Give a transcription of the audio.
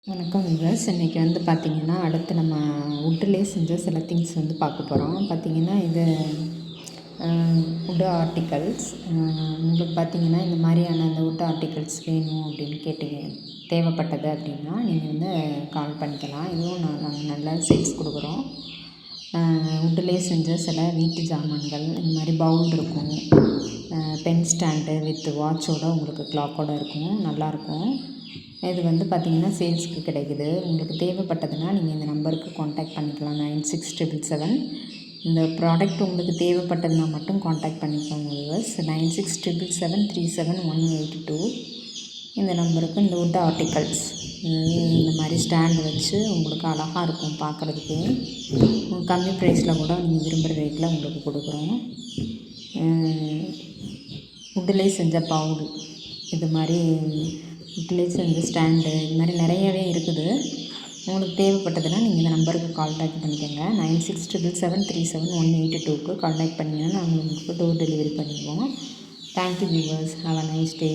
வணக்கம் விவர்ஸ். இன்றைக்கி வந்து பார்த்திங்கன்னா அடுத்து நம்ம வுட்டிலே செஞ்ச சில திங்ஸ் வந்து பார்க்க போகிறோம். பார்த்திங்கன்னா இது வுட் ஆர்டிகல்ஸ். உங்களுக்கு பார்த்திங்கன்னா இந்த மாதிரியான அந்த வுட் ஆர்டிகல்ஸ் வேணும் அப்படின்னு தேவைப்பட்டது அப்படின்னா நீங்கள் வந்து கால் பண்ணிக்கலாம். இதுவும் நாங்கள் நல்லா சேல்ஸ் கொடுக்குறோம். வுட்டிலே செஞ்ச சில வீட்டு ஜாமான்கள், இந்த மாதிரி பவுல் இருக்கும், பென் ஸ்டாண்டு வித் வாட்சோடு உங்களுக்கு கிளாக்கோடு இருக்கும், நல்லாயிருக்கும். இது வந்து பார்த்திங்கன்னா சேல்ஸுக்கு கிடைக்குது. உங்களுக்கு தேவைப்பட்டதுன்னா நீங்கள் இந்த நம்பருக்கு காண்டாக்ட் பண்ணிக்கலாம். 9677. இந்த ப்ராடக்ட் உங்களுக்கு தேவைப்பட்டதுன்னா மட்டும் காண்டாக்ட் பண்ணிக்கோங்க வியூவர்ஸ். 9677737182 இந்த நம்பருக்கு இந்த வுட் ஆர்டிகல்ஸ் இந்த மாதிரி ஸ்டாண்டு வச்சு உங்களுக்கு அழகாக இருக்கும் பார்க்குறதுக்கு. கம்மி ப்ரைஸில் கூட நீங்கள் விரும்புகிற ரேட்டில் உங்களுக்கு கொடுக்குறோம். வுட்டிலே செஞ்ச பவுல், இது மாதிரி வுட்டிலே செஞ்ச ஸ்டாண்டு, இது மாதிரி நிறையவே இருக்குது. உங்களுக்கு தேவைப்பட்டதுன்னா நீங்கள் இந்த நம்பருக்கு காண்டாக்ட் பண்ணிக்கோங்க. 9677737182க்கு காண்டாக்ட் பண்ணிங்கன்னா நாங்கள் உங்களுக்கு டோர் டெலிவரி பண்ணிடுவோம். Thank you viewers. Have a nice day.